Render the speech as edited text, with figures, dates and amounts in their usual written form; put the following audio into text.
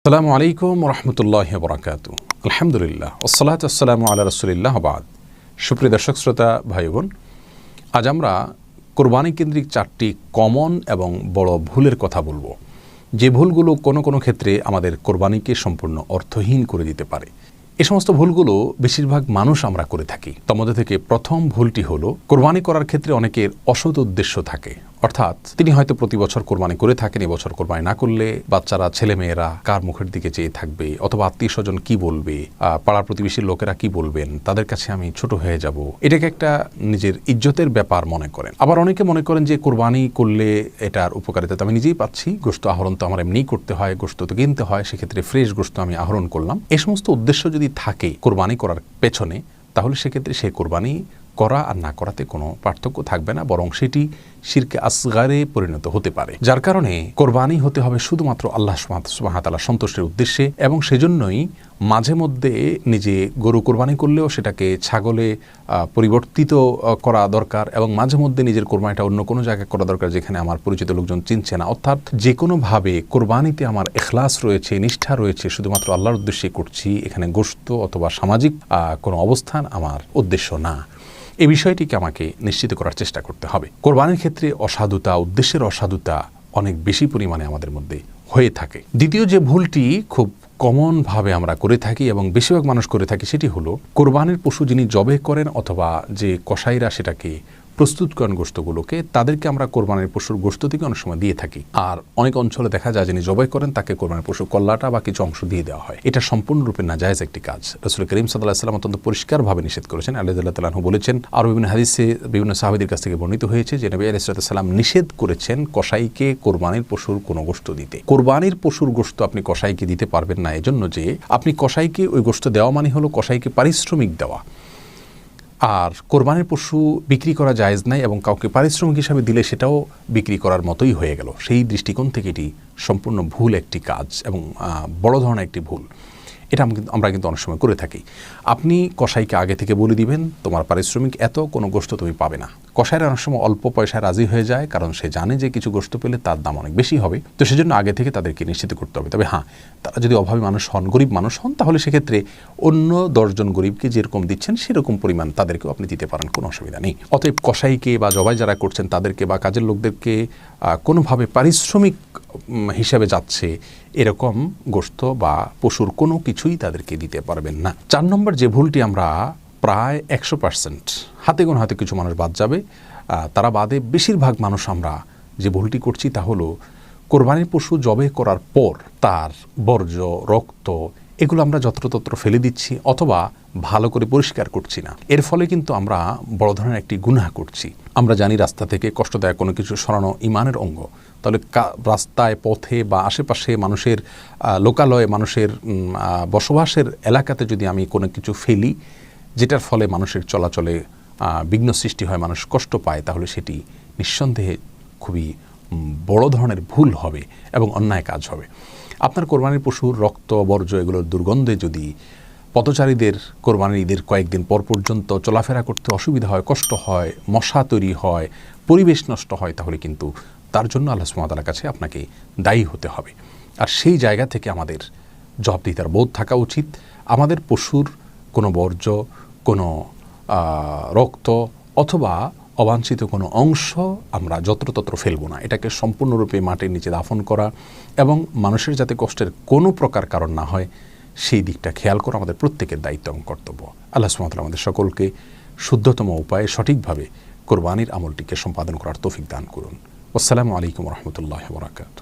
আসসালামু আলাইকুম রহমতুল্লাহি ওয়া বারাকাতুহু। আলহামদুলিল্লাহ ওয়াসসালাতু ওয়াসসালামু আলা রাসূলিল্লাহ ওয়া বাদ। সুপ্রিয় দর্শক শ্রোতা ভাই বোন, আজ আমরা কোরবানি কেন্দ্রিক 4টি কমন এবং বড় ভুলের কথা বলবো, যে ভুলগুলো কোনো ক্ষেত্রে আমাদের কোরবানিকে সম্পূর্ণ অর্থহীন করে দিতে পারে। এই সমস্ত ভুলগুলো বেশিরভাগ মানুষ আমরা করে থাকি। তার মধ্যে থেকে প্রথম ভুলটি হলো, কোরবানি করার ক্ষেত্রে অনেকের অসৎ উদ্দেশ্য থাকে। অর্থাৎ তিনি হয়তো প্রতি বছর কোরবানি করে থাকেন, এবছর কোরবানি না করলে বাচ্চারা ছেলেমেয়েরা কার মুখের দিকে চেয়ে থাকবে, অথবা আত্মীয় স্বজন কি বলবে, পাড়া প্রতিবেশীর লোকেরা কি বলবেন, তাদের কাছে আমি ছোট হয়ে যাব, এটাকে একটা নিজের ইজ্জতের ব্যাপার মনে করেন। আবার অনেকে মনে করেন যে কোরবানি করলে এটার উপকারিতা তো আমি নিজেই পাচ্ছি, গোশত আহরণ তো আমার এমনিই করতে হয়, গোশত তো কিনতে হয়, সেক্ষেত্রে ফ্রেশ গোশত আমি আহরণ করলাম। এই সমস্ত উদ্দেশ্য যদি থাকে কোরবানি করার পেছনে, তাহলে সেক্ষেত্রে সেই কোরবানি করা আর না করাতে কোনো পার্থক্য থাকবে না, বরং সেটি শিরকে আসগারে পরিণত হতে পারে। যার কারণে কোরবানি হতে হবে শুধুমাত্র আল্লাহ সুবহানাহু ওয়া তাআলার সন্তুষ্টির উদ্দেশ্যে, এবং সেজন্যই মাঝে মধ্যে নিজে গরু কোরবানি করলেও সেটাকে ছাগলে পরিবর্তিত করা দরকার, এবং মাঝে মধ্যে নিজের কোরবানিটা অন্য কোনো জায়গায় করা দরকার যেখানে আমার পরিচিত লোকজন চিনছে না। অর্থাৎ যে কোনোভাবে কোরবানিতে আমার ইখলাস রয়েছে, নিষ্ঠা রয়েছে, শুধুমাত্র আল্লাহর উদ্দেশ্যে করছি, এখানে গোশত অথবা সামাজিক কোনো অবস্থান আমার উদ্দেশ্য না। এই বিষয়টিকে আমাকে নিশ্চিত করার চেষ্টা করতে হবে। কোরবানির ক্ষেত্রে অসাধুতা, উদ্দেশ্যের অসাধুতা অনেক বেশি পরিমাণে আমাদের মধ্যে হয়ে থাকে। দ্বিতীয় যে ভুলটি খুব কমনভাবে আমরা করে থাকি এবং বেশিরভাগ মানুষ করে থাকি, সেটি হলো কোরবানির পশু যিনি জবে করেন অথবা যে কসাইরা সেটাকে প্রস্তুত করেন গোশতগুলোকে, তাদেরকে আমরা কোরবানির পশুর গোশত থেকে অনেক সময় দিয়ে থাকি। আর অনেক অঞ্চলে দেখা যায় যিনি জবাই করেন তাকে কোরবানির পশুর কল্লাটা বা কিছু অংশ দিয়ে দেওয়া হয়। এটা সম্পূর্ণরূপে নাজায়েজ একটি কাজ। রাসূল করিম সাল্লাল্লাহু আলাইহি ওয়াসাল্লাম অত্যন্ত পরিষ্কারভাবে নিষেধ করেছেন। আলী রাদিয়াল্লাহু তাআলা বলেছেন, আর বিভিন্ন হাদিসে বিভিন্ন সাহাবীদের কাছ থেকে বর্ণিত হয়েছে যে নবী আলাইহিস সালাম নিষেধ করেছেন কসাইকে কোরবানির পশুর কোনো গোশত দিতে। কোরবানির পশুর গোশত আপনি কসাইকে দিতে পারবেন না, এজন্য যে আপনি কসাইকে ওই গোশত দেওয়া মানে হলো কসাইকে পারিশ্রমিক দেওয়া। আর কোরবানির পশু বিক্রি করা জায়েজ নাই, এবং কাউকে পারিশ্রমিক হিসাবে দিলে সেটাও বিক্রি করার মতোই হয়ে গেল। সেই দৃষ্টিকোণ থেকে এটি সম্পূর্ণ ভুল একটি কাজ এবং বড় ধরনের একটি ভুল। এটা আমরা কিন্তু অনেক সময় করে থাকি। আপনি কসাইকে আগে থেকে বলে দিবেন, তোমার পারিশ্রমিক এত, কোনো গোশত তুমি পাবে না। কসাইরা অনেক সময় অল্প পয়সায় রাজি হয়ে যায়, কারণ সে জানে যে কিছু গোশত পেলে তার দাম অনেক বেশি হবে। তো সেজন্য আগে থেকে তাদেরকে নিশ্চিত করতে হবে। তবে হ্যাঁ, তারা যদি অভাবী মানুষ হন, গরিব মানুষ হন, তাহলে সেক্ষেত্রে অন্য 10 জন গরিবকে যেরকম দিচ্ছেন সেরকম পরিমাণ তাদেরকেও আপনি দিতে পারেন, কোনো অসুবিধা নেই। অতএব কসাইকে বা জবাই যারা করছেন তাদেরকে বা কাজের লোকদেরকে কোনোভাবে পারিশ্রমিক হিসাবে যাচ্ছে এরকম গোশত বা পশুর কোনো কিছুই তাদেরকে দিতে পারবেন না। 4 নম্বর যে ভুলটি আমরা প্রায় 100% হাতে গোনা হয়তো কিছু মানুষ বাদ যাবে, তারা বাদে বেশিরভাগ মানুষ আমরা যে ভুলটি করছি তা হলো কোরবানির পশু জবে করার পর তার বর্জ্য, রক্ত এগুলো আমরা যত্রতত্র ফেলে দিচ্ছি অথবা ভালো করে পরিষ্কার করছি না। এর ফলে কিন্তু আমরা বড় ধরনের একটি গুনাহ করছি। আমরা জানি রাস্তা থেকে কষ্টদায়ক কোনো কিছু সরানো ঈমানের অঙ্গ, তাহলে রাস্তায়, পথে বা আশেপাশে মানুষের লোকালয়ে, মানুষের বসবাসের এলাকাতে যদি আমি কোনো কিছু ফেলি যেটার ফলে মানুষের চলাচলে বিঘ্ন সৃষ্টি হয়, মানুষ কষ্ট পায়, তাহলে সেটি নিঃসন্দেহে খুবই বড় ধরনের ভুল হবে এবং অন্যায় কাজ হবে। আপনার কোরবানির পশুর রক্ত, বর্জ্য এগুলোর দুর্গন্ধে যদি পথচারীদের কোরবানির ঈদের কয়েকদিন পর পর্যন্ত চলাফেরা করতে অসুবিধা হয়, কষ্ট হয়, মশা তৈরি হয়, পরিবেশ নষ্ট হয়, তাহলে কিন্তু তার জন্য আল্লাহ সুবহানাহু ওয়া তাআলার কাছে আপনাকে দায়ী হতে হবে। আর সেই জায়গা থেকে আমাদের জবাবদিহিতার বোধ থাকা উচিত। আমাদের পশুর কোনো বর্জ্য, কোনো রক্ত অথবা অবাঞ্ছিত কোনো অংশ আমরা যত্রতত্র ফেলবো না। এটাকে সম্পূর্ণরূপে মাটির নিচে দাফন করা এবং মানুষের যাতে কষ্টের কোনো প্রকার কারণ না হয় সেই দিকটা খেয়াল করা আমাদের প্রত্যেকের দায়িত্ব এবং কর্তব্য। আল্লাহ সুবহানাহু ওয়া তাআলা আমাদের সকলকে শুদ্ধতম উপায়ে সঠিকভাবে কোরবানির আমলটিকে সম্পাদন করার তৌফিক দান করুন। আসসালামু আলাইকুম রহমতুল্লাহি ওয়া বারাকাতুহু।